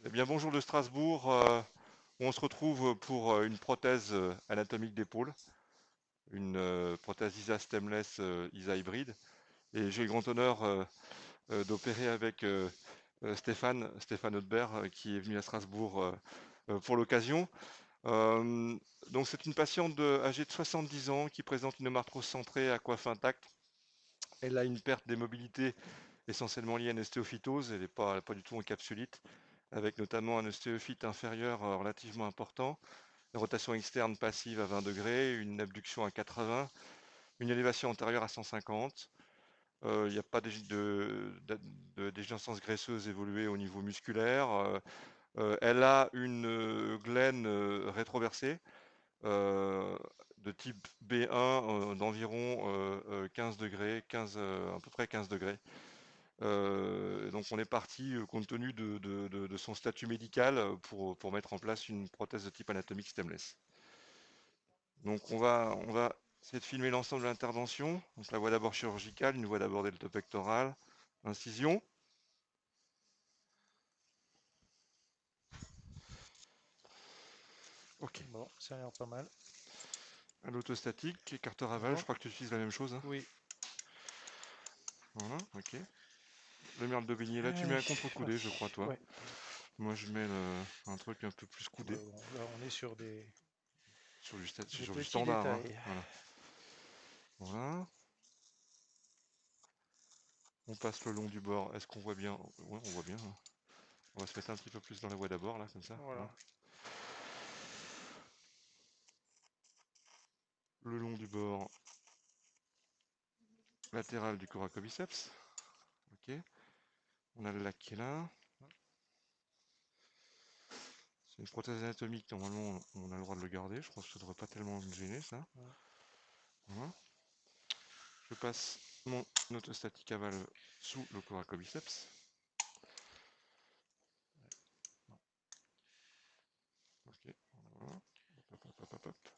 Eh bien, bonjour de Strasbourg. On se retrouve pour une prothèse anatomique d'épaule, une prothèse ISA stemless ISA hybride. Et j'ai le grand honneur d'opérer avec Stéphane Haudebert, qui est venu à Strasbourg pour l'occasion. Euh, donc, c'est une patiente âgée de 70 ans qui présente une arthrose centrée à coiffe intacte. Elle a une perte des mobilités essentiellement liée à une ostéophytose. Elle n'est pas du tout en capsulite, avec notamment un ostéophyte inférieur relativement important, une rotation externe passive à 20 degrés, une abduction à 80, une élévation antérieure à 150. Il n'y a pas de dégénérescence graisseuse évoluée au niveau musculaire. Elle a une glène rétroversée euh, de type B1 d'environ 15 degrés, 15, à peu près 15 degrés. Donc on est parti, compte tenu de son statut médical, pour mettre en place une prothèse de type anatomique stemless. Donc on va essayer de filmer l'ensemble de l'intervention. Donc la voie d'abord chirurgicale, une voie d'abord deltopectorale, incision. Ok. Bon, ça a l'air pas mal. À l'autostatique, écarteur aval, je Bon, crois que tu utilises la même chose, hein. oui. Voilà, ok. Le merle de beignet, là tu mets Allez, un contre-coudé, je crois, parti. toi. Ouais. Moi je mets un truc un peu plus coudé, Ouais, bon, là, on est sur des sur du petits standard, hein. détails. Voilà. Voilà. On passe le long du bord. Est-ce qu'on voit bien? Ouais, on voit bien, hein. On va se mettre un petit peu plus dans la voie d'abord, là, comme ça. Voilà. Voilà. Le long du bord latéral du coracobiceps. Ok. On a le lac qui est là. C'est une prothèse anatomique. Normalement, on a le droit de le garder. Je pense que ça devrait pas tellement me gêner, ça. Voilà. Je passe mon autostatique à valve sous le coracobiceps. Ok. Voilà. Hop, hop, hop, hop, hop.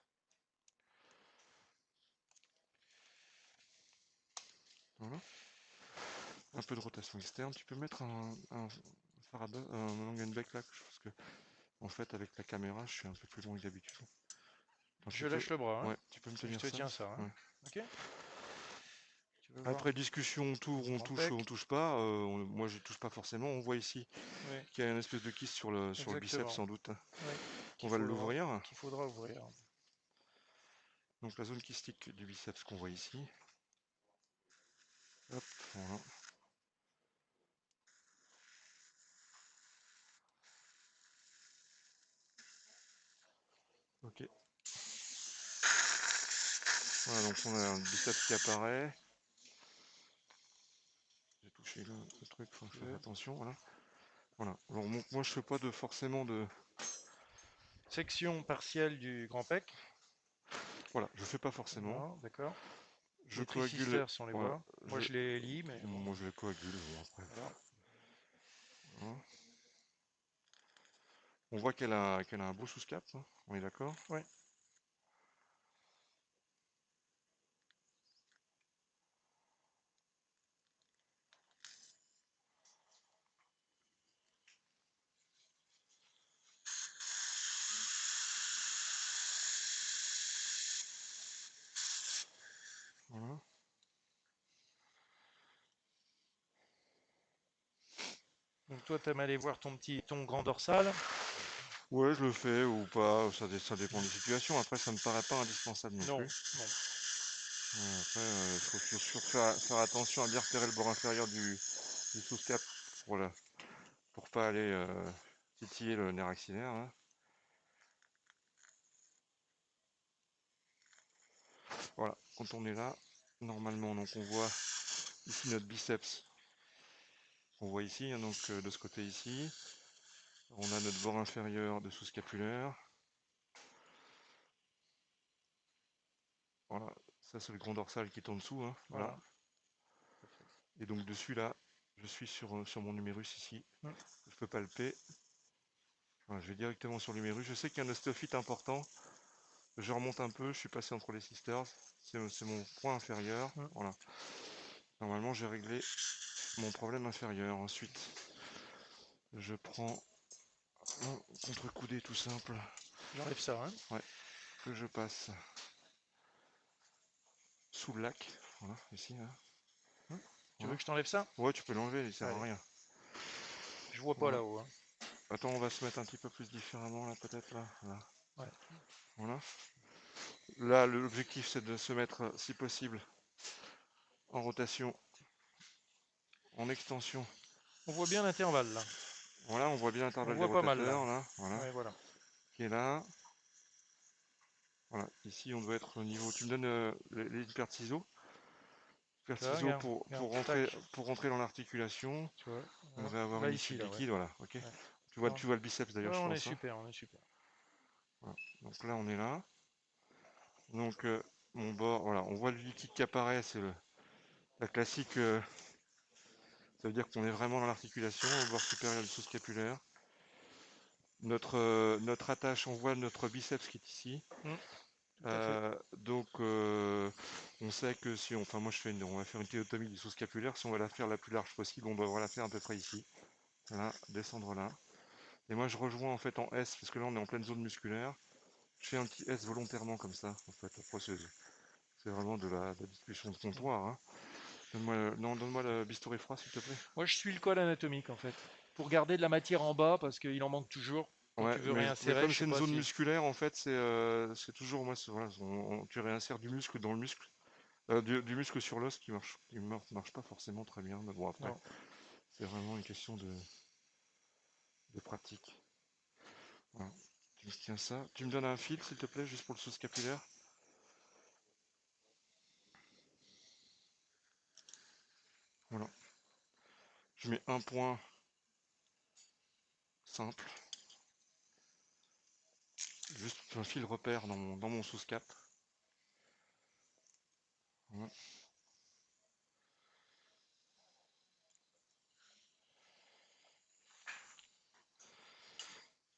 Voilà. Un peu de rotation externe. Tu peux mettre un Faraday, un Langenbeck là, parce que en fait avec la caméra, je suis un peu plus long que d'habitude. Attends, Je lâche le bras, hein. ouais, tu peux me Je tenir te ça? tiens ça, hein. Ouais. Ok? Tu veux voir Après discussion, mon pec? on touche pas. Moi, je touche pas forcément. On voit ici Oui, qu'il y a une espèce de kyste sur le biceps exactement. sans doute. Oui, On va l'ouvrir. qu'il faudra ouvrir. Donc la zone kystique du biceps qu'on voit ici. Hop, voilà. Ok. Voilà, donc on a un biceps qui apparaît. J'ai touché le truc, faut Tu faire veux? attention. Voilà. Voilà. Alors moi je fais pas forcément de. Section partielle du grand pec. Voilà, je fais pas forcément. Voilà, d'accord. Je Les coagule. trisisters, si on les Voilà. voit. Moi, je les lis, mais bon, Moi je les coagule. Après. voilà. Voilà. On voit qu'elle a un beau sous-cap, hein. On est d'accord? Oui. Voilà. Donc toi, t'aimes aller voir ton grand dorsal. Ouais, je le fais ou pas, ça dépend des situations. Après, ça me paraît pas indispensable non Non, plus. non. Après, il faut surtout faire attention à bien repérer le bord inférieur du sous-cap pour pas aller titiller le nerf axillaire, hein. Voilà, quand on est là, normalement, donc on voit ici notre biceps. On voit ici, hein, donc de ce côté ici. On a notre bord inférieur de sous-scapulaire. Voilà, ça c'est le grand dorsal qui est en dessous, hein. Voilà. Voilà. Tout à fait. Et donc dessus là, je suis sur mon numérus ici. Mm. Je peux palper. Voilà, je vais directement sur l'humérus. Je sais qu'il y a un ostéophyte important. Je remonte un peu, je suis passé entre les sisters. C'est mon point inférieur. Mm. Voilà. Normalement, j'ai réglé mon problème inférieur. Ensuite, je prends Mon contre-coudé tout simple. J'enlève ça, hein. Ouais, que je passe sous le lac. Voilà, ici. Là. Tu veux Voilà. que je t'enlève ça? Ouais, tu peux l'enlever, il sert à Allez, rien. je vois pas Voilà. là-haut, hein. Attends, on va se mettre un petit peu plus différemment là, peut-être là. Là. Ouais. Voilà. Là, l'objectif c'est de se mettre, si possible, en rotation, en extension. On voit bien l'intervalle là. Voilà, on voit bien On l'intervalle des voit pas mal là. rotateurs là. Voilà. Ouais, voilà. Qui est là. Voilà. Ici, on doit être au niveau. Tu me donnes les paires de ciseaux. Paires de Tu vois, ciseaux regarde, regarde, tac. pour rentrer dans l'articulation. Tu vois, On hein. devrait avoir Là une issue ici de là, ouais. liquide. Voilà. Ok. Ouais. Tu vois le biceps d'ailleurs, Ouais, je on est pense. Hein. super, on est super. Voilà. Donc là, on est là. Donc, mon bord, voilà, on voit le liquide qui apparaît. C'est la classique. Ça veut dire qu'on est vraiment dans l'articulation, au bord supérieur du sous-scapulaire. Notre attache, on voit notre biceps qui est ici. Tout à fait. Donc on sait que si on, enfin moi on va faire une télotomie du sous-scapulaire, si on va la faire la plus large possible, on doit la faire à peu près ici. Voilà, descendre là. Et moi je rejoins en fait en S, parce que là on est en pleine zone musculaire. Je fais un petit S volontairement comme ça, en fait. Après c'est vraiment de la discussion de comptoir. Hein. Donne-moi le bistouri froid s'il te plaît. Moi, je suis le col anatomique en fait. Pour garder de la matière en bas, parce qu'il en manque toujours quand Ouais, tu veux mais réinsérer. comme Je sais c'est une pas zone si. musculaire, en fait, c'est toujours, moi, voilà, tu réinsères du muscle dans le muscle, du muscle sur l'os qui marche pas forcément très bien, mais bon, après, Non. c'est vraiment une question de pratique. Voilà. Tu me tiens ça. Tu me donnes un fil, s'il te plaît, juste pour le sous-scapulaire. Voilà. Je mets un point simple, juste un fil repère dans mon sous-scap. Voilà.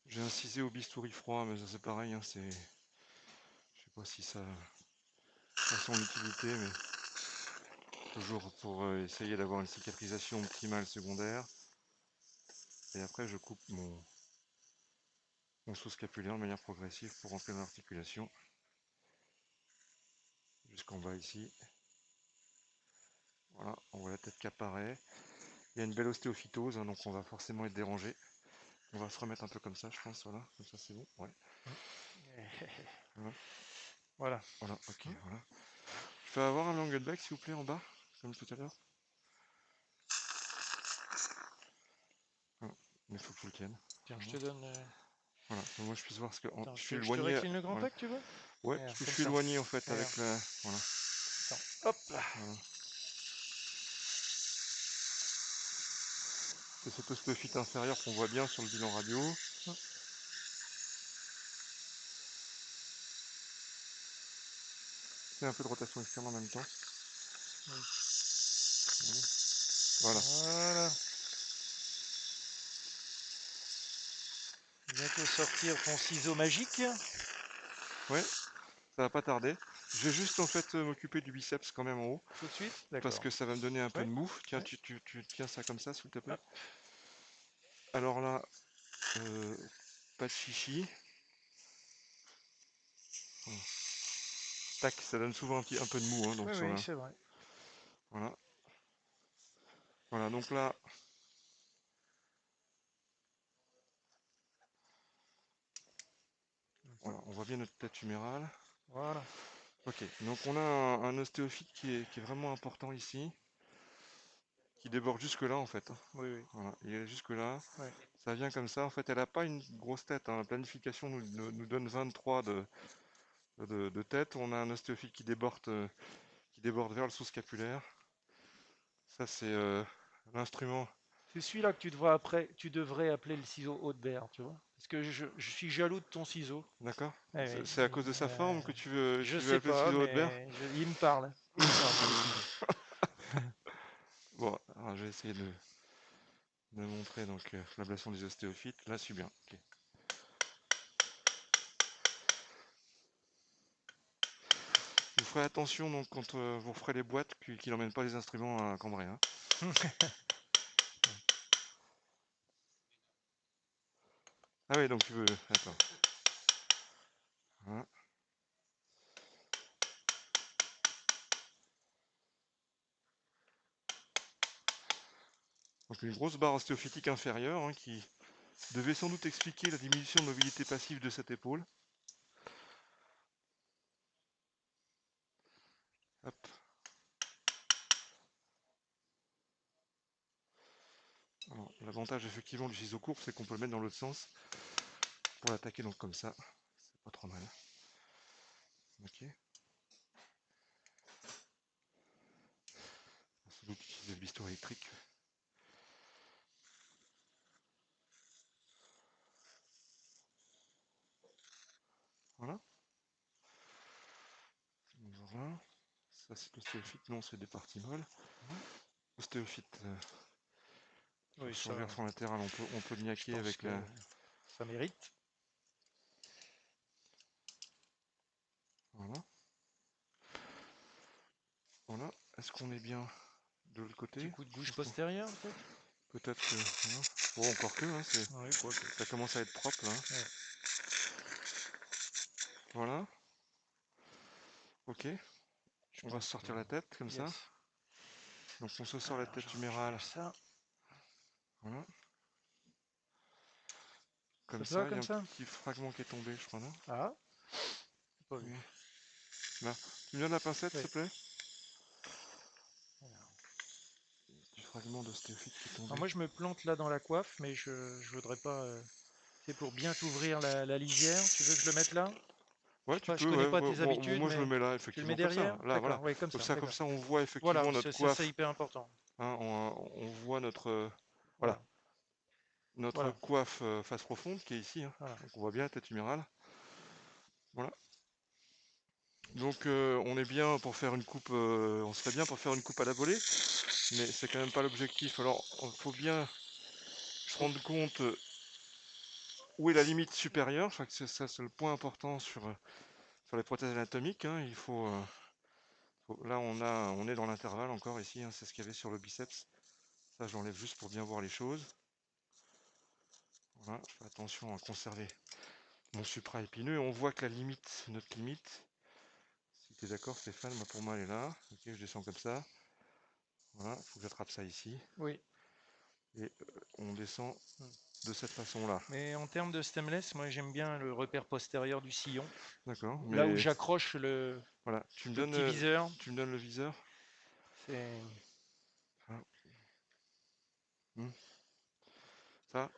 J'ai incisé au bistouri froid, mais ça c'est pareil, hein, je sais pas si ça a son utilité, mais toujours pour essayer d'avoir une cicatrisation optimale secondaire. Et après, je coupe mon sous-scapulaire de manière progressive pour rentrer dans l'articulation jusqu'en bas ici. Voilà, on voit la tête qui apparaît. Il y a une belle ostéophytose, hein, donc on va forcément être dérangé. On va se remettre un peu comme ça, je pense. Voilà, comme ça c'est bon. Ouais. Voilà. Voilà. Voilà, ok, voilà. Je peux avoir un langue back s'il vous plaît en bas, comme tout à l'heure. Voilà. Mais il faut que je le tienne. Tiens, je Voilà. te donne. Voilà, que moi je puisse voir ce que Attends, je suis je te éloigné. récline le grand Voilà. tac, tu veux? Ouais, parce Regarde, que je comme suis ça. éloigné en fait Regarde. avec la. Voilà. Attends. Hop là. Voilà. C'est cette ostéophyte inférieure qu'on voit bien sur le bilan radio. Fais un peu de rotation externe en même temps. Voilà. Voilà. Bientôt sortir ton ciseau magique. Ouais, ça va pas tarder. Je vais juste en fait m'occuper du biceps quand même en haut. Tout de suite? Parce D'accord. que ça va me donner un peu Oui. de mou. Tiens, Oui. tu tiens ça comme ça s'il te plaît. Hop. Alors là, euh, pas de chichi. Voilà. Tac, ça donne souvent un peu de mou, hein, donc Oui, sur oui, la. c'est vrai. Voilà. Voilà, donc là, voilà, on voit bien notre tête humérale. Voilà. Ok, donc on a un ostéophyte qui est vraiment important ici, qui déborde jusque là en fait. Hein. Oui, oui. Voilà, il est jusque là. Ouais. Ça vient comme ça. En fait, elle n'a pas une grosse tête. Hein. La planification nous donne 23 de tête. On a un ostéophyte qui déborde vers le sous-scapulaire. Ça, c'est l'instrument. C'est celui-là que tu devrais appeler le ciseau Haute-Berre, tu vois. Parce que je suis jaloux de ton ciseau. D'accord? Eh C'est oui, c'est à cause de sa forme que je tu veux sais appeler le pas, ciseau Haute-Berre? mais il me parle. Il me parle, ce ciseau. Bon, alors je vais essayer de montrer donc l'ablation des ostéophytes. Là, c'est bien. Ok. Vous ferez attention donc quand vous ferez les boîtes qu'il n'emmène pas les instruments à Cambrai. Hein. Ah oui, donc tu veux... Attends. Voilà. Donc une grosse barre ostéophytique inférieure hein, qui devait sans doute expliquer la diminution de mobilité passive de cette épaule. Hop. L'avantage effectivement du ciseau court, c'est qu'on peut le mettre dans l'autre sens pour l'attaquer donc comme ça. C'est pas trop mal. Ok. Sans doute utiliser le bistouri électrique. Voilà. Voilà. Ça c'est l'ostéophyte, non c'est des parties molles. Ostéophyte, Oui, sur ça, le versant latéral, on peut le je niaquer pense avec que la... ça mérite. Voilà. Voilà. Est-ce qu'on est bien de l'autre côté? Petit coup de bouche postérieure, peut-être? Peut-être que... Voilà. Bon, encore que, hein, Oui, quoi que. ça commence à être propre là. Ouais. Voilà. Ok. Je On va pense se que... sortir la tête comme ça. Yes. Donc on se sort la Alors, tête je humérale. fais ça. Voilà. Ça Comme te va ça, il y a comme un ça? petit fragment qui est tombé, je crois, là. Ah, j'ai pas vu. Là. Tu me donnes la pincette, Oui. s'il te plaît? Alors, Petit fragment d'ostéophyte qui est tombé. moi, je me plante là dans la coiffe, mais je voudrais pas. C'est pour bien t'ouvrir la lisière. Tu veux que je le mette là? Je Ouais, sais tu pas, je peux, connais ouais. pas tes Bon, habitudes, moi, je le mais mets là, tu le mets effectivement, comme ça. derrière? Là, voilà. D'accord, oui, comme ça, Comme d'accord. ça, on voit Voilà, effectivement notre ça c'est coiffe. hyper important. Hein, on voit notre... voilà. Voilà, Notre voilà, coiffe face profonde qui est ici. Hein. voilà. Donc on voit bien la tête humérale. Voilà. Donc on est bien pour faire une coupe, on serait bien pour faire une coupe à la volée, mais c'est quand même pas l'objectif. Alors il faut bien se rendre compte où est la limite supérieure. Je crois que c'est ça, c'est le point important sur les prothèses anatomiques. Hein. Là on est dans l'intervalle encore ici. Hein. C'est ce qu'il y avait sur le biceps. Ça je l'enlève juste pour bien voir les choses. Voilà, je fais attention à conserver mon supra-épineux. On voit que la limite, notre limite, si tu es d'accord Stéphane, pour moi elle est là. Ok, je descends comme ça. Voilà, il faut que j'attrape ça ici. Oui. Et on descend Hmm. de cette façon-là. Mais en termes de stemless, moi j'aime bien le repère postérieur du sillon. D'accord, Là où mais j'accroche voilà, le petit viseur, tu me donnes le viseur. c'est. Ah. Ça,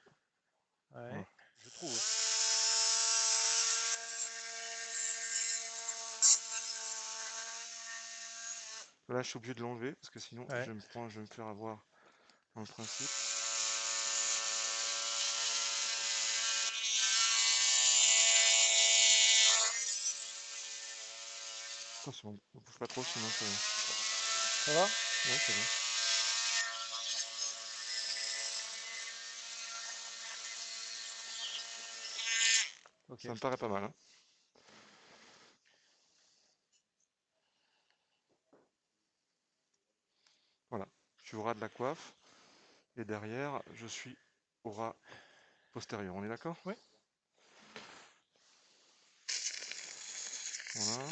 voilà. Ouais, je trouve. Là, je suis obligé de l'enlever parce que sinon, Ouais. je vais me faire avoir dans le principe. Attention, ne bouge pas trop, sinon ça. Ça va? Ouais, c'est bon. Ok. Ça me paraît pas mal. Hein. Voilà. Tu auras de la coiffe et derrière, je suis au ras postérieur. On est d'accord? Oui. Voilà.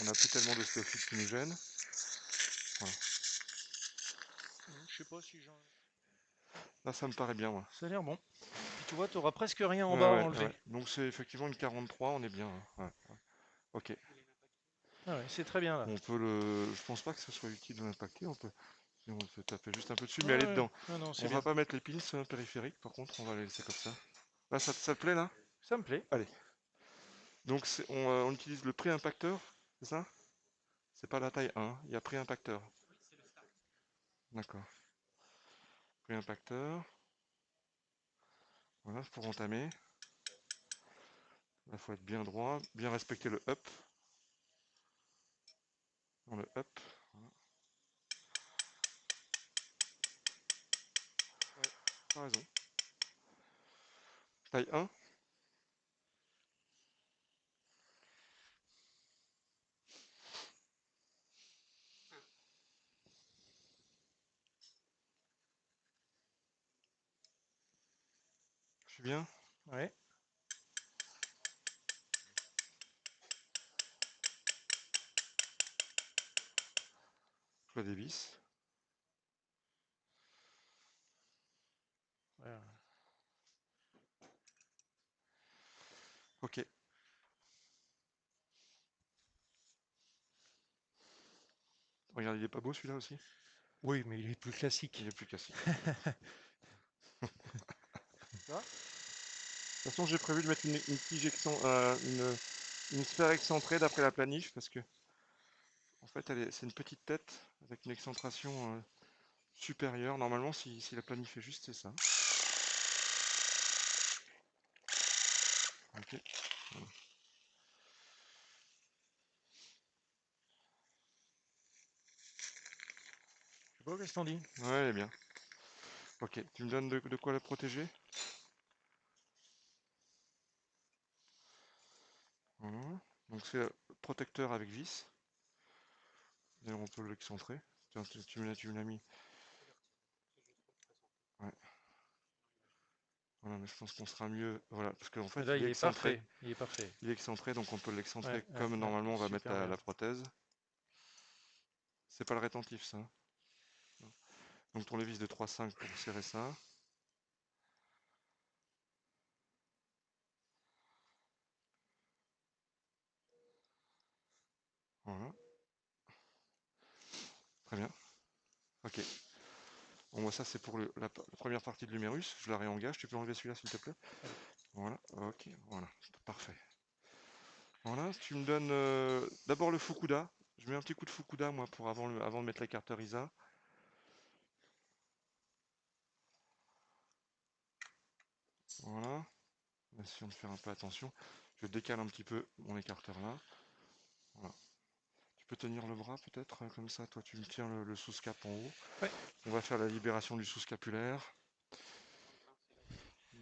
On n'a plus tellement de stéophytes qui nous gênent. Voilà. Je sais pas si j'en. Là, ça me paraît bien, moi. Ça a l'air bon. Puis tu vois, tu auras presque rien en Ouais, bas à ouais, enlever. ouais. Donc c'est effectivement une 43, on est bien. Hein. Ouais, ouais. Ok. Ah ouais, c'est très bien là. On peut le. Je pense pas que ce soit utile de l'impacter. On peut taper juste un peu dessus, Ouais, mais elle est ouais. dedans. Non, non, On c'est va bien. pas mettre les pins périphériques, par contre, on va les laisser comme ça. Là, ça te plaît là? Ça me plaît. Allez. Donc on utilise le pré-impacteur, c'est ça? C'est pas la taille 1, il y a pré-impacteur. D'accord. Pré-impacteur. Voilà, pour entamer. Là, il faut être bien droit, bien respecter le up. Dans le up. Voilà. Ouais, t'as raison. Taille 1. Je suis bien? Ouais. Je des vis. Voilà. Ok. Regarde, il est pas beau celui-là aussi? Oui, mais il est plus classique. Il est plus classique. Tu vois? De toute façon, j'ai prévu de mettre une tige une sphère excentrée d'après la planif parce que en fait, c'est une petite tête avec une excentration supérieure. Normalement, si la planif est juste, c'est ça. Ok. Voilà. Je sais pas, qu'est-ce que t'en dis? Ouais, elle est bien. Ok, tu me donnes de quoi la protéger? Voilà. Donc c'est protecteur avec vis. D'ailleurs, on peut l'excentrer. Tiens, tu me l'as mis. Ouais. Voilà, mais je pense qu'on sera mieux. Voilà, parce qu'en Mais fait, là, il il est est excentré. parfait. Il est parfait. Il est excentré, donc on peut l'excentrer comme Ouais, normalement on va mettre super bien. la prothèse. C'est pas le rétentif, ça, hein. Donc tournevis de 3,5 pour serrer ça. Voilà. Très bien. Ok. Bon, moi, ça, c'est pour la première partie de l'humérus. Je la réengage. Tu peux enlever celui-là, s'il te plaît? Allez. Voilà. Ok. Voilà. Parfait. Voilà. Tu me donnes d'abord le Fukuda. Je mets un petit coup de Fukuda, moi, pour avant de mettre l'écarteur ISA. Voilà. Essayons de faire un peu attention. Je décale un petit peu mon écarteur là. Voilà. Tu peux tenir le bras peut-être, comme ça. Toi, tu me tiens le sous-cap en haut. Ouais. On va faire la libération du sous-scapulaire.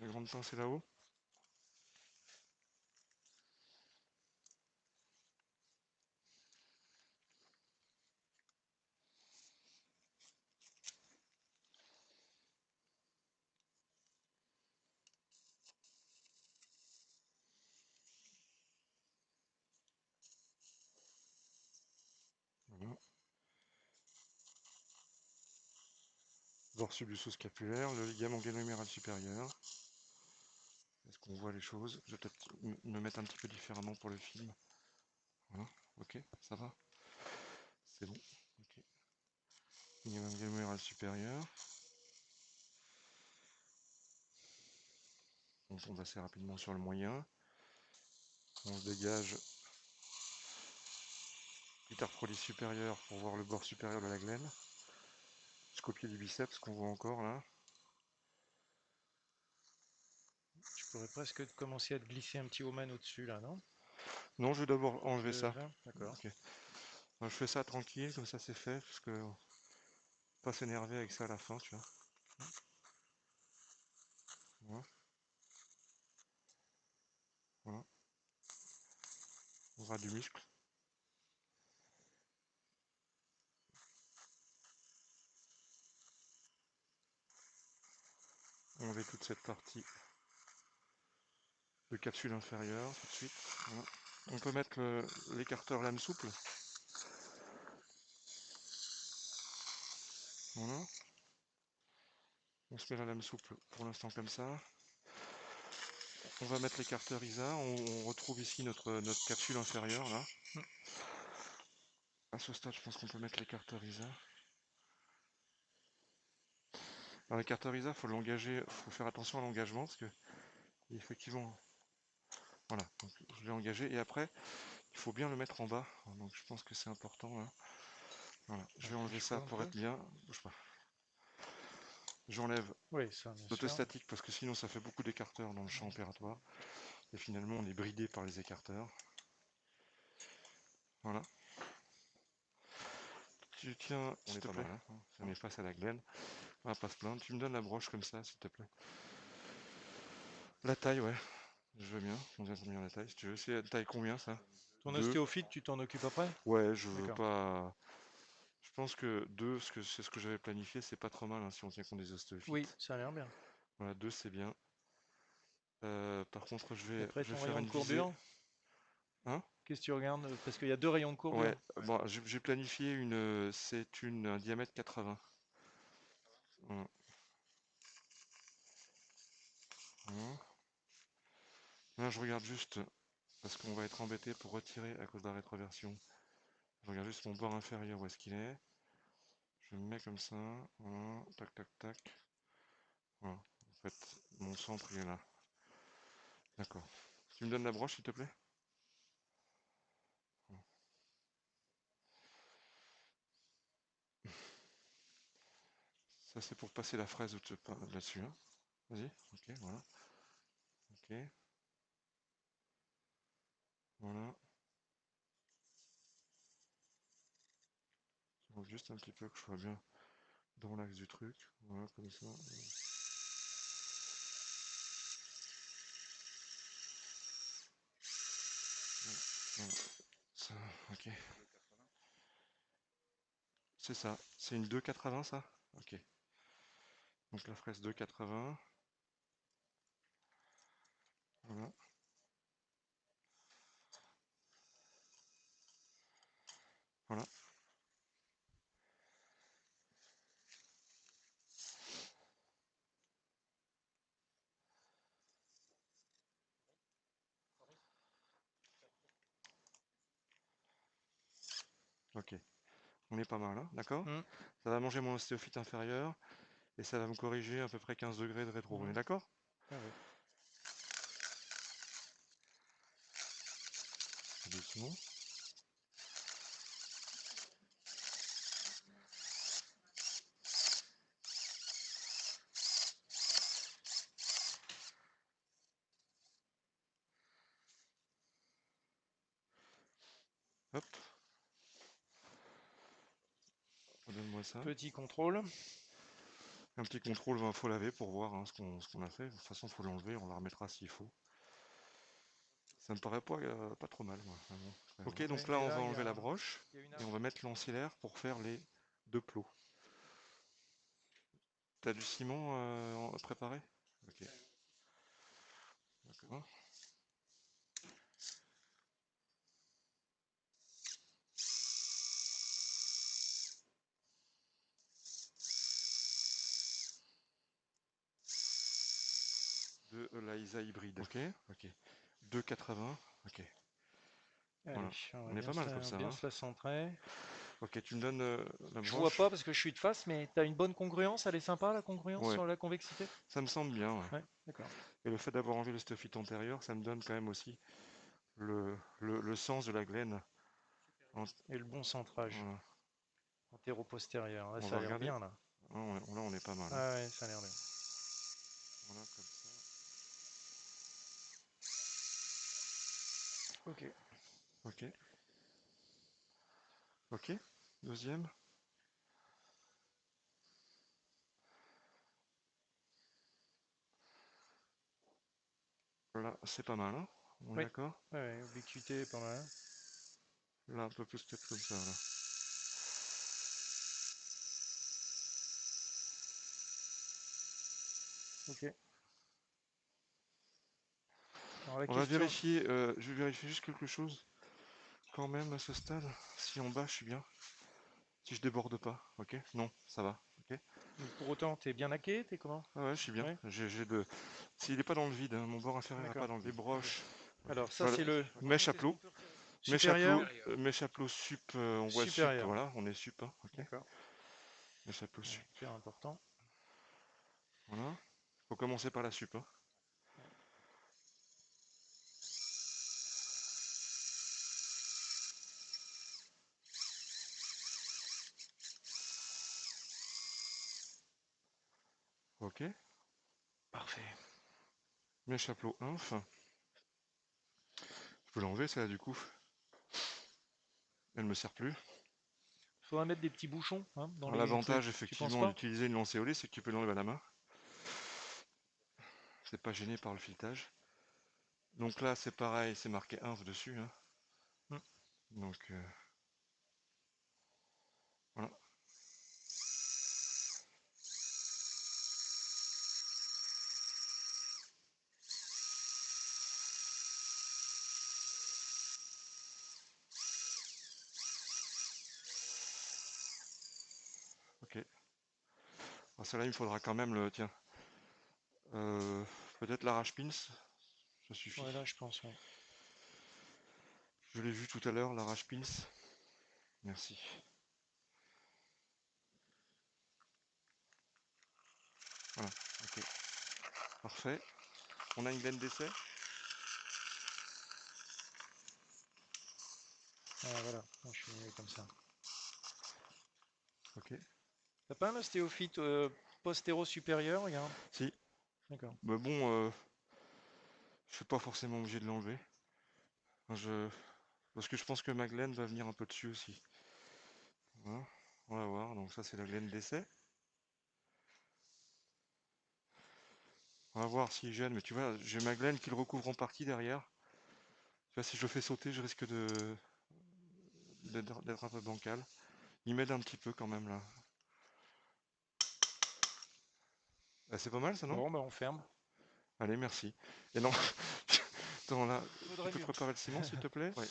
La grande pince est là-haut. Voilà. Dorsule du sous-scapulaire, le ligament ganohuméral supérieur. Est-ce qu'on voit les choses? Je vais peut-être me mettre un petit peu différemment pour le film. Voilà, ok, ça va? C'est bon. Ok. Ligament ganohuméral supérieur. On tombe assez rapidement sur le moyen. On se dégage l'interprolis supérieur pour voir le bord supérieur de la glène. Jusqu'au pied du biceps qu'on voit encore là. Je pourrais presque commencer à te glisser un petit omen au-dessus, là, non? Non, je vais d'abord enlever ça. D'accord. Ok. Je fais ça tranquille, comme ça c'est fait, parce que pas s'énerver avec ça à la fin, tu vois. Voilà. Voilà. On aura du muscle. On enlever toute cette partie de capsule inférieure tout de suite. Voilà. On peut mettre l'écarteur lame souple. Voilà. On se met la lame souple pour l'instant comme ça. On va mettre l'écarteur ISA. On retrouve ici notre capsule inférieure là. À ce stade, je pense qu'on peut mettre l'écarteur ISA. Alors l'écarteur ISA, faut l'engager, faut faire attention à l'engagement parce que effectivement, voilà. Donc, je l'ai engagé et après, il faut bien le mettre en bas. Donc je pense que c'est important là. Voilà. Je vais enlever ça pour être bien. Bouge pas. J'enlève Oui, ça, bien sûr. l'autostatique parce que sinon ça fait beaucoup d'écarteurs dans le champ opératoire. Et finalement on est bridé par les écarteurs. Voilà. Tu tiens, s'il te plaît. Mal, hein. On est face à la glène. On va pas se plaindre. Tu me donnes la broche comme ça, s'il te plaît. La taille, ouais. Je veux bien. On vient combien la taille, si tu veux. C'est la taille combien ça? Ton 2. ostéophyte, tu t'en occupes après? Ouais, je veux pas. Je pense que 2, c'est ce que j'avais planifié, c'est pas trop mal hein, si on tient compte des ostéophytes. Oui, ça a l'air bien. Voilà, 2 c'est bien. Par contre, Après je vais ton faire rayon de une visée. courbure, Hein? qu'est-ce que tu regardes? Parce qu'il y a deux rayons de courbure. Ouais, bon, j'ai planifié un diamètre 80. Voilà. Voilà. Là, je regarde juste, parce qu'on va être embêté pour retirer à cause de la rétroversion. Je regarde juste mon bord inférieur, où est-ce qu'il est. Je me mets comme ça. Voilà, tac, tac, tac. Voilà. En fait, mon centre, il est là. D'accord. Tu me donnes la broche, s'il te plaît? Ça, c'est pour passer la fraise là-dessus. Hein. Vas-y. Ok, voilà. Ok. Voilà. Donc juste un petit peu que je sois bien dans l'axe du truc. Voilà, comme ça. Voilà. Ça, ok. C'est ça. C'est une 2,80 ça? Ok. Donc la fraise 2,80. Voilà. Voilà. Ok. On est pas mal, hein, d'accord? Hmm. Ça va manger mon ostéophyte inférieur et ça va me corriger à peu près 15 degrés de rétro. On est Mhm. d'accord? Ah oui. Doucement. Hop. Donne-moi ça. Petit contrôle. Un petit contrôle, il faut laver pour voir hein, ce qu'on a fait. De toute façon, il faut l'enlever, on la remettra s'il faut. Ça me paraît pas trop mal, moi. Vraiment. Ok, Ouais, donc là, mais on va là, enlever la broche il y a une et on va mettre l'ancillaire pour faire les deux plots. T'as du ciment préparé? Ok. D'accord. De la ISA hybride. Ok. Ok. 2,80. Ok. Allez, Voilà. On est pas mal comme ça. bien Hein. se la centrer. Ok, tu me donnes la Je vois broche. pas parce que je suis de face, mais t'as une bonne congruence, elle est sympa la congruence Ouais. sur la convexité? Ça me semble bien. Ouais. Ouais, d'accord. Et le fait d'avoir enlevé le stéophyte antérieur, ça me donne quand même aussi le sens de la glaine. Et le bon centrage. Voilà. Antéro-postérieur. Là, On ça va a l'air regarder. bien là. Là, on est pas mal. Hein. Ah ouais, ça a l'air bien. Voilà, comme ça. Ok. Ok. Ok. Deuxième. Là, c'est pas mal. Hein. On est Oui. d'accord? Ouais, ubiquité, pas mal. Là, un peu plus peut-être comme ça. Là. Ok. Alors la On va question. vérifier. Je vais vérifier juste quelque chose quand même à ce stade. Si en bas, je suis bien. Si je déborde pas. Ok. Non, ça va. Ok. Mais pour autant, t'es bien hacké, t'es comment? Ah ouais, je suis bien. Ouais, J'ai de. S'il n'est pas dans le vide, hein, mon bord inférieur n'est pas d'accord. dans le vide. Les broches. Alors ça Voilà. c'est le Mèche à plot. supérieur, Mèche à plot sup. On voit sup. supérieur. Voilà, on est sup. Hein, ok. D'accord. Mèche à plot Ouais, sup. hyper important. Voilà. Faut commencer par la sup. Hein. Ok. Parfait. Mèche à plot inf. Je peux l'enlever, celle-là, du coup. Elle me sert plus. Faudra mettre des petits bouchons hein, dans les L'avantage, trucs. Tu penses effectivement, pas? d'utiliser une lancéolée, c'est que tu peux l'enlever à la main. C'est pas gêné par le filetage. Donc là, c'est pareil, c'est marqué inf dessus. Hein. Hmm. Donc, voilà. celle-là, il me faudra quand même le... Tiens. Peut-être l'arrache-pins, ça suffit. Ouais, là, je pense, ouais. Je l'ai vu tout à l'heure, l'arrache-pins. Merci. Voilà, ok. Parfait. On a une glaine d'essai. Ah, voilà, moi, je suis mieux comme ça. Ok. T'as pas un ostéophyte postéro-supérieur, regarde? Si. D'accord. Mais bon, je suis pas forcément obligé de l'enlever. Parce que je pense que ma glaine va venir un peu dessus aussi. Voilà. On va voir. Donc ça, c'est la glaine d'essai. On va voir s'il gêne. Mais tu vois, j'ai ma glaine qui le recouvre en partie derrière. Tu vois, si je le fais sauter, je risque d'être un peu bancal. Il m'aide un petit peu quand même là. Ah, c'est pas mal ça, non? Bon, bah, on ferme. Allez, merci. Et non, attends là, tu Faudrait peux mieux. préparer le ciment s'il te plaît? Ouais.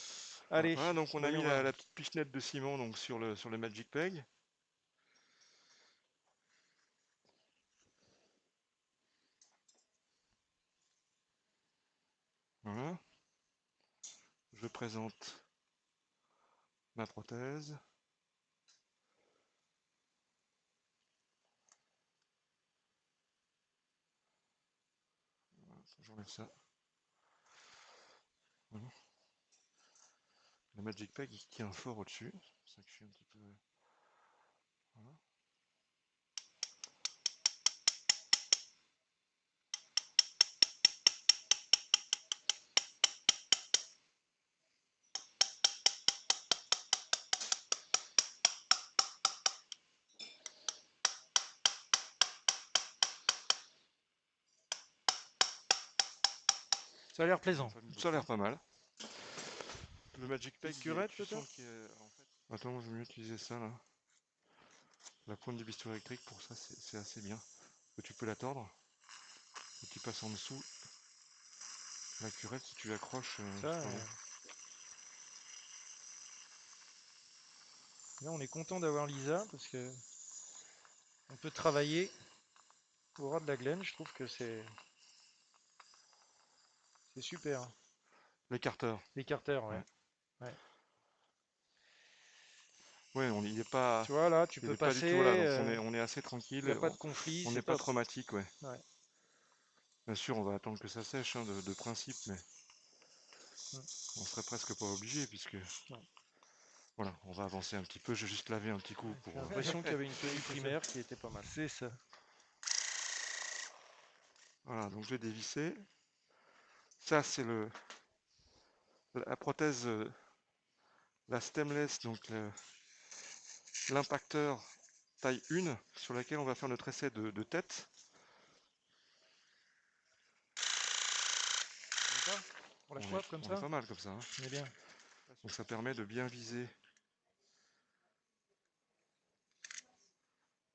Allez, Voilà, donc on a mis voyons voir. la petite pichenette de ciment donc, sur le Magic Peg. Voilà. Je présente ma prothèse. Voilà, j'enlève ça. Voilà. Le Magic Peg il tient fort au-dessus. C'est ça que je suis un petit peu. Voilà. Ça a l'air plaisant. Ça a l'air pas mal. Le Magic Peg, Petite curette, tu peut-être? sens qu'il est en fait. Attends, je vais mieux utiliser ça là. La pointe du bistouri électrique pour ça, c'est assez bien. Que tu peux la tordre. Et tu passes en dessous. La curette, si tu l'accroches, Ça, c'est pas bon. là, on est content d'avoir Lisa parce que on peut travailler au ras de la glaine. Je trouve que c'est super. L'écarteur. L'écarteur, Ouais. ouais. Ouais. Ouais, il est pas. Tu vois, là, tu Il peux est pas du passer. tout là, donc on est assez Il n'y a tranquille. pas de conflit, On c'est n'est pas top. traumatique, ouais. Ouais. Bien sûr, on va attendre que ça sèche hein, de principe, mais Mm. on serait presque pas obligé puisque. Ouais. Voilà, on va avancer un petit peu. J'ai juste lavé un petit coup pour. J'ai l'impression qu'il y avait une tenue primaire qui était pas mal. C'est ça. Voilà, donc j'ai dévissé. Ça, c'est la prothèse, la stemless, donc l'impacteur taille 1 sur laquelle on va faire notre essai de tête. Pour la coiffe comme On est ça, pas mal comme ça. Hein. on est bien. Donc ça permet de bien viser.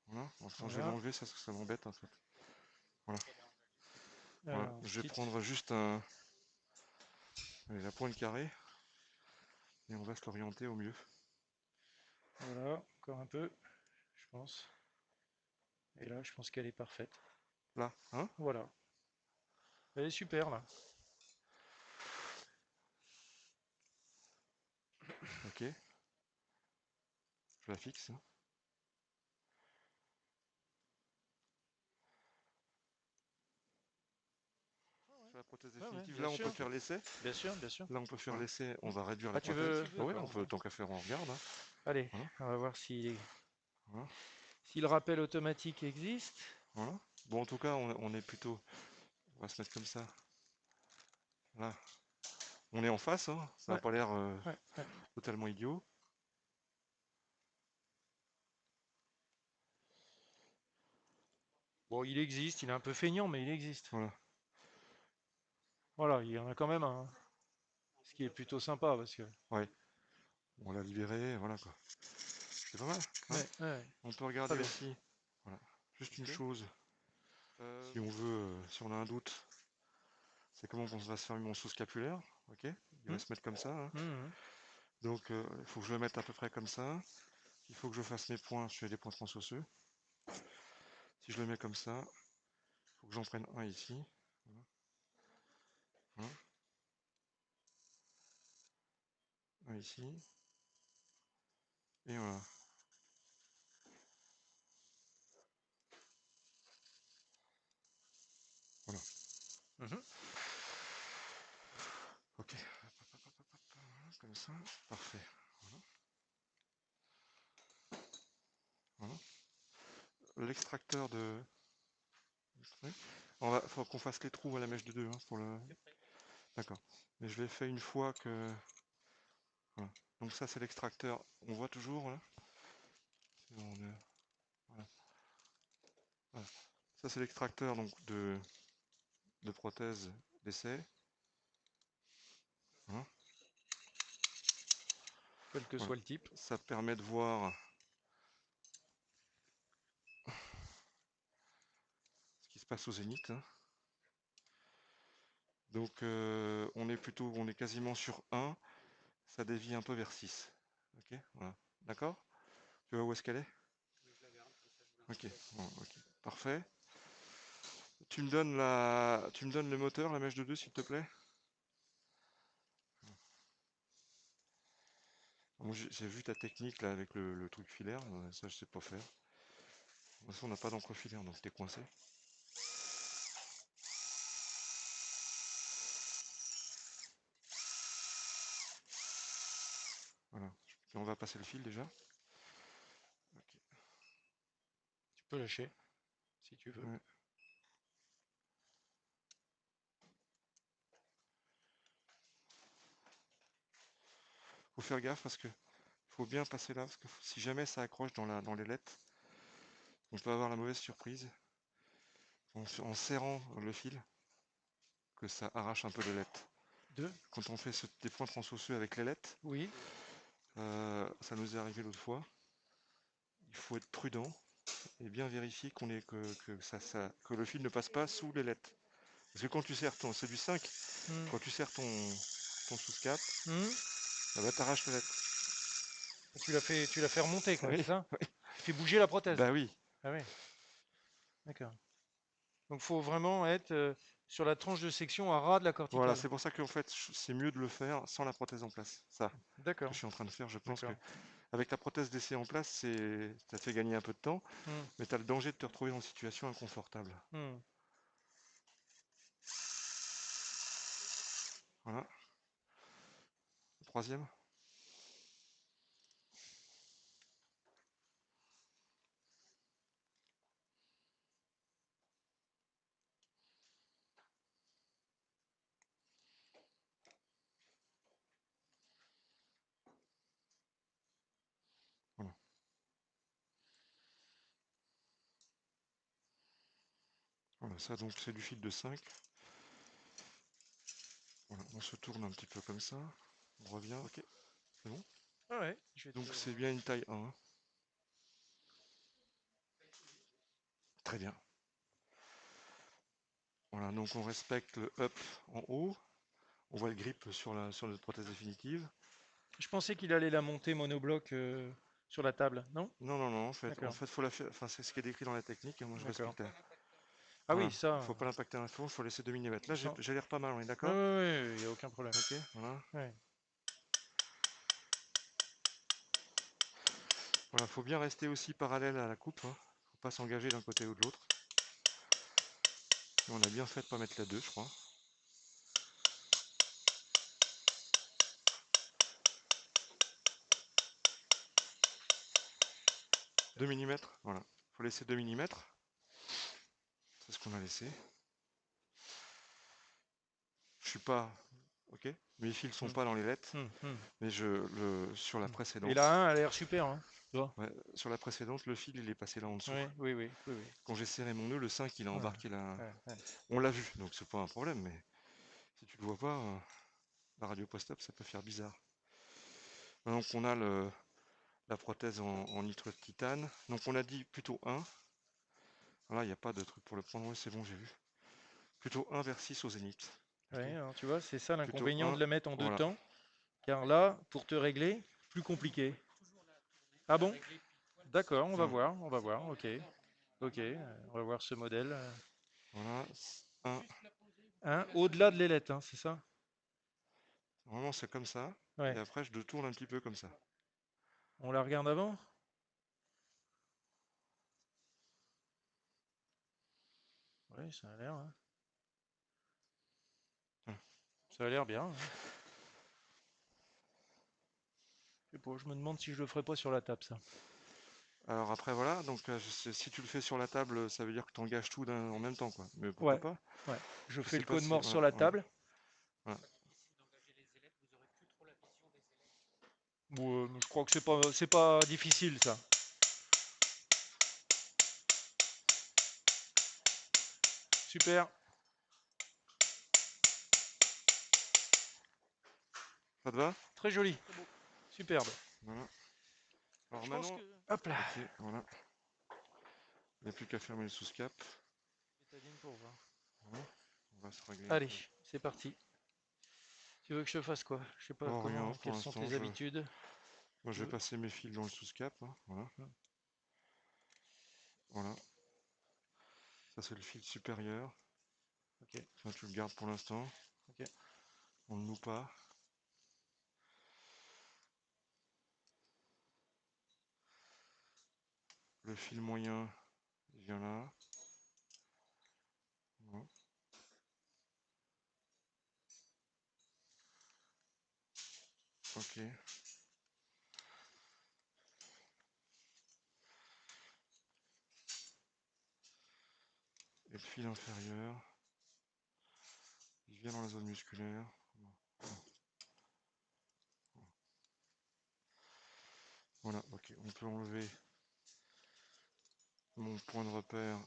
Voilà. Enfin, je vais Voilà. l'enlever, ça m'embête en fait. Voilà. Voilà. Alors, Je vais prendre juste la pointe carrée et on va se l'orienter au mieux. voilà, encore un peu, je pense. Et là, je pense qu'elle est parfaite. Là, hein? Voilà. Elle est super là. Ok. Je la fixe. Hein. Sur la prothèse définitive, Bien là on peut sûr. faire l'essai. Bien sûr, bien sûr. Là on peut faire l'essai, on va réduire la Ah, tu prothèse. veux... Ah oui, on peut, tant qu'à faire, on regarde. Hein. Allez, Voilà. on va voir si Voilà. le rappel automatique existe. Voilà. Bon, en tout cas, on est plutôt. On va se mettre comme ça. Là. On est en face, hein. Ça n'a Ouais, pas l'air ouais. totalement idiot. Bon, il existe, il est un peu feignant, mais il existe. Voilà. Voilà, il y en a quand même un. Ce qui est plutôt sympa parce que. Ouais. On l'a libéré, voilà quoi. C'est pas mal. Hein. Ouais. On peut regarder bien. aussi. Voilà. Juste une Ok. chose. Si on veut, si on a un doute, c'est comment on va se faire mon sous-scapulaire. Ok. Il va se mettre comme ça. Hein. Mhm. Donc, il faut que je le mette à peu près comme ça. Il faut que je fasse mes points sur les points transosseux. Si je le mets comme ça, il faut que j'en prenne un ici. Voilà. Voilà. Un ici. Et voilà. Voilà. Mhm. Ok. Comme ça. Parfait. Voilà. Voilà. L'extracteur de... faut qu'on fasse les trous à la mèche de 2 hein, pour le... D'accord. Mais je l'ai fait une fois que... Voilà. Donc ça c'est l'extracteur. On voit toujours là. Voilà. Voilà. Ça c'est l'extracteur donc de prothèse d'essai. Voilà. Quel que Voilà. soit le type. Ça permet de voir ce qui se passe au zénith. Hein. Donc on est quasiment sur 1, ça dévie un peu vers 6. Ok, voilà. D'accord? Tu vois où est-ce qu'elle est? Ok, bon, ok, parfait. Tu me donnes le moteur, la mèche de 2 s'il te plaît? Bon, j'ai vu ta technique là avec le truc filaire, ça je sais pas faire. De toute façon on n'a pas d'encre filaire donc t'es coincé. Voilà. Puis on va passer le fil déjà. Ok. Tu peux lâcher si tu veux. Ouais. Faut faire gaffe parce que faut bien passer là, parce que si jamais ça accroche dans l'ailette, on peut avoir la mauvaise surprise en serrant le fil que ça arrache un peu l'ailette. Deux? Quand on fait des points transosseux avec l'ailette, Oui. ça nous est arrivé l'autre fois, il faut être prudent et bien vérifier que le fil ne passe pas sous l'ailette. Parce que quand tu serres c'est du 5, Hmm. quand tu serres ton sous-cap, Hmm. bah, t'arraches l'ailette. Tu l'as fait remonter, quoi, c'est Oui, ça? oui. Tu fais bouger la prothèse. Bah oui, Ah oui, d'accord. Donc il faut vraiment être sur la tranche de section à ras de la voilà, corticale. c'est pour ça qu'en fait, c'est mieux de le faire sans la prothèse en place. Ça que D'accord, je suis en train de faire, je pense que d'accord. avec la prothèse d'essai en place, ça te fait gagner un peu de temps, Hmm. mais tu as le danger de te retrouver dans une situation inconfortable. Hmm. Voilà. Troisième. Voilà. Voilà, ça donc c'est du fil de 5. Voilà, on se tourne un petit peu comme ça. On revient, ok, c'est bon. Ah ouais, Donc c'est bien une taille 1. Hein. Très bien. Voilà, donc on respecte le up en haut. On voit le grip sur notre prothèse définitive. Je pensais qu'il allait la monter monobloc sur la table, non? Non, non, non, en D'accord, fait, faut la faire. Enfin, c'est ce qui est décrit dans la technique. Hein, moi, je d'accord. respecte. Ah Voilà, oui, ça, faut pas l'impacter à fond, il faut laisser 2 mm. Là, non. j'ai l'air pas mal, on est Oui, d'accord? oui, il n'y a aucun problème. Ok, voilà. Ouais. Voilà, faut bien rester aussi parallèle à la coupe. Hein. Faut pas s'engager d'un côté ou de l'autre. On a bien fait de pas mettre la 2, je crois. 2 mm, voilà. Faut laisser 2 mm. C'est ce qu'on a laissé. Je suis pas. Ok. Mes fils sont Hmm, pas dans les lettres, hmm, hmm, mais sur la hmm. Et la précédente. 1 a l'air super, hein? Tu vois. Ouais, sur la précédente, le fil il est passé là en dessous. Oui, oui, oui, oui, oui. Quand j'ai serré mon nœud, le 5 il a Ouais, embarqué là. ouais, ouais. On l'a vu, donc c'est pas un problème, mais si tu le vois pas, la radio post-op ça peut faire bizarre. Donc on a la prothèse en nitre de titane. Donc on a dit plutôt 1. Là il n'y a pas de truc pour le prendre, oui, c'est bon, j'ai vu. Plutôt 1 vers 6 au zénith. Ouais, Okay. alors tu vois, c'est ça Plutôt l'inconvénient 1, de la mettre en deux voilà. temps. Car là, pour te régler, plus compliqué. Ah bon? D'accord, on va Voilà. voir, ok. Ok, on va voir ce modèle. Voilà. Un. Hein, au-delà de l'ailette, hein, c'est ça? Normalement, c'est comme ça. Et Ouais. après, je le tourne un petit peu comme ça. On la regarde avant? Oui, ça a l'air. Hein. Voilà. Ça a l'air bien. Hein. Je sais pas, je me demande si je le ferais pas sur la table, ça. Alors après, voilà. Donc, si tu le fais sur la table, ça veut dire que tu engages tout en même temps, quoi. Mais pourquoi Ouais, pas? ouais. Je Je fais sais le pas code si. mort Voilà, sur la voilà, table. voilà. Bon, je crois que c'est pas difficile, ça. Super. Ça te va? Très joli. Superbe. Voilà. Alors Je pense maintenant, que... Hop là. ok, voilà. Il n'y a plus qu'à fermer le sous-cap. Bétadine pour voir. Voilà. On va se régler un Allez, peu. c'est parti. Tu veux que je fasse quoi? Je sais pas Oh, rien, pour quelles sont l'instant, tes habitudes. moi, Tu je vais veux? passer mes fils dans le sous-cap. Hein. Voilà. Hmm. Voilà. Ça, c'est le fil supérieur. Ok, Enfin, tu le gardes pour l'instant. ok. On ne noue pas. Le fil moyen, il vient là. Voilà. Ok. Et le fil inférieur, il vient dans la zone musculaire. Voilà, ok. On peut enlever mon point de repère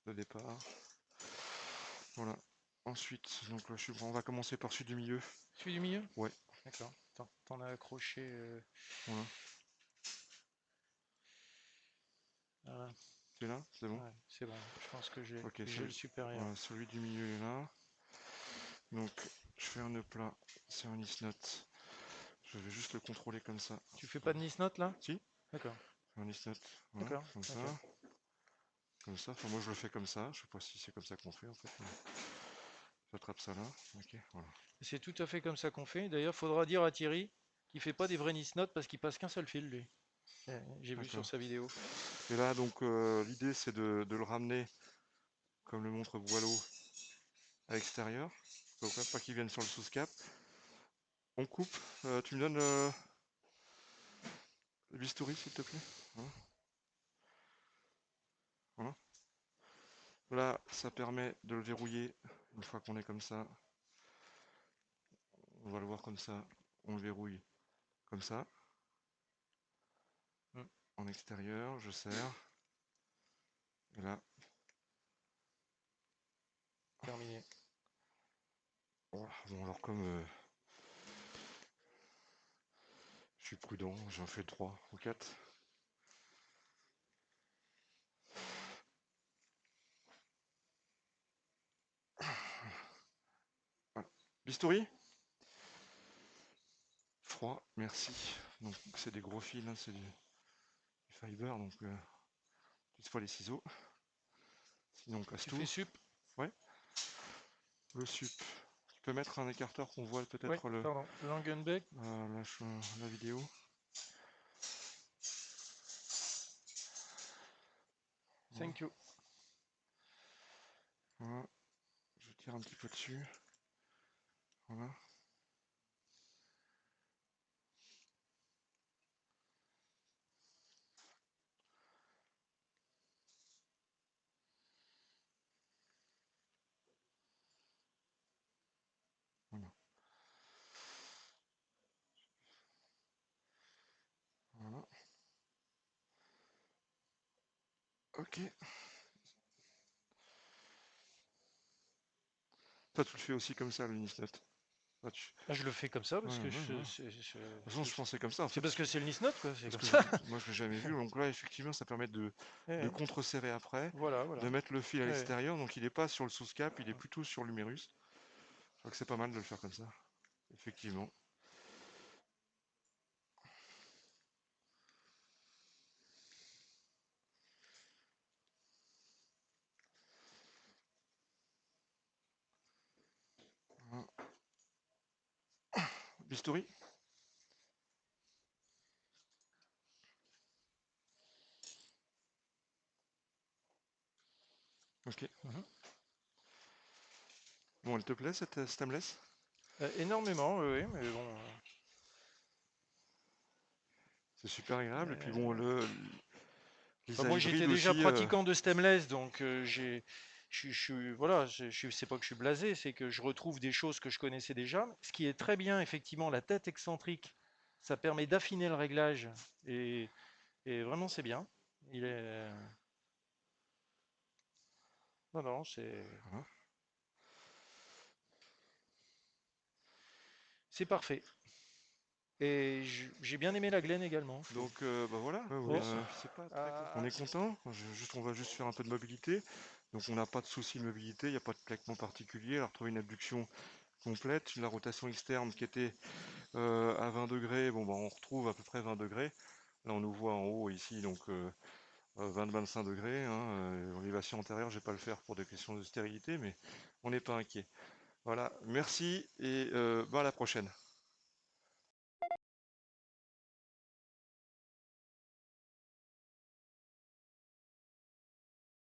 de départ. Voilà. Ensuite, donc là, on va commencer par celui du milieu. Celui du milieu? Ouais. D'accord. Attends, t'en as accroché. Voilà. Voilà. C'est là? C'est bon? Ouais, c'est bon. Je pense que j'ai Ok, j'ai le supérieur. voilà, celui du milieu est là. Donc, je fais un nœud plat sur un isnote. Je vais juste le contrôler comme ça. Tu fais pas de nice note là? Si? D'accord. Un isnote. Voilà, D'accord. comme ça. Ok. Comme ça. Enfin, moi, je le fais comme ça. Je sais pas si c'est comme ça qu'on fait en fait. J'attrape ça là. Ok, voilà. C'est tout à fait comme ça qu'on fait. D'ailleurs, faudra dire à Thierry qu'il fait pas des vrais nice notes parce qu'il passe qu'un seul fil lui. J'ai vu sur D'accord. sa vidéo. Et là, donc, l'idée, c'est de le ramener, comme le montre Boileau, à l'extérieur. Pas qu'il vienne sur le sous-cap. On coupe. Tu me donnes le bistouri, s'il te plaît. Voilà. Voilà. Là, ça permet de le verrouiller. Une fois qu'on est comme ça, on va le voir comme ça. On le verrouille comme ça. Hmm. En extérieur, je serre. Et là, Terminé. voilà. Bon, alors comme je suis prudent, j'en fais 3 ou 4. Voilà. Bistouri? Froid, merci. Donc c'est des gros fils, hein, c'est du fiber, donc toutefois les ciseaux. Sinon on casse Tu tout. fais sup? Ouais. Le sup. Tu peux mettre un écarteur qu'on voit Oui, peut-être pardon. Langenbeck. la vidéo. Voilà. Thank you. Voilà. Je tire un petit peu dessus. Voilà. Voilà. Voilà. Ok. Toi tu le fais aussi comme ça le Nisnet. Ah, je le fais comme ça Ouais, parce ouais, que ouais. De toute façon je pensais comme ça en c'est fait. parce que c'est le nice note quoi. C'est Parce comme que ça. moi je l'ai jamais vu. Donc là effectivement ça permet de Ouais, contre-serrer après. voilà, voilà. De mettre le fil à Ouais. l'extérieur. Donc il n'est pas sur le sous-cap, il est plutôt sur l'humérus. Je crois que c'est pas mal de le faire comme ça. Effectivement. Bistouri? Ok. Mhm. Bon, elle te plaît cette stemless? Énormément, oui, oui, mais bon. C'est super agréable. Et puis bon, euh, Bah, l'ISA moi, j'étais hybride déjà aussi. pratiquant de stemless, donc voilà, c'est pas que je suis blasé, c'est que je retrouve des choses que je connaissais déjà. Ce qui est très bien, effectivement, la tête excentrique, ça permet d'affiner le réglage et, et vraiment c'est bien. Il est, non, non, Voilà. c'est parfait. Et j'ai bien aimé la Glen également, je trouve. Donc bah voilà, Ouais, oui, Oh, c'est pas très on ah, est content. On va juste faire un peu de mobilité. Donc on n'a pas de souci de mobilité, il n'y a pas de claquement particulier. On a retrouvé une abduction complète, la rotation externe qui était à 20 degrés. Bon bah on retrouve à peu près 20 degrés. Là on nous voit en haut ici, donc 20-25 degrés. Hein. L'élévation antérieure, je vais pas le faire pour des questions de stérilité, mais on n'est pas inquiet. Voilà, merci et bah, à la prochaine.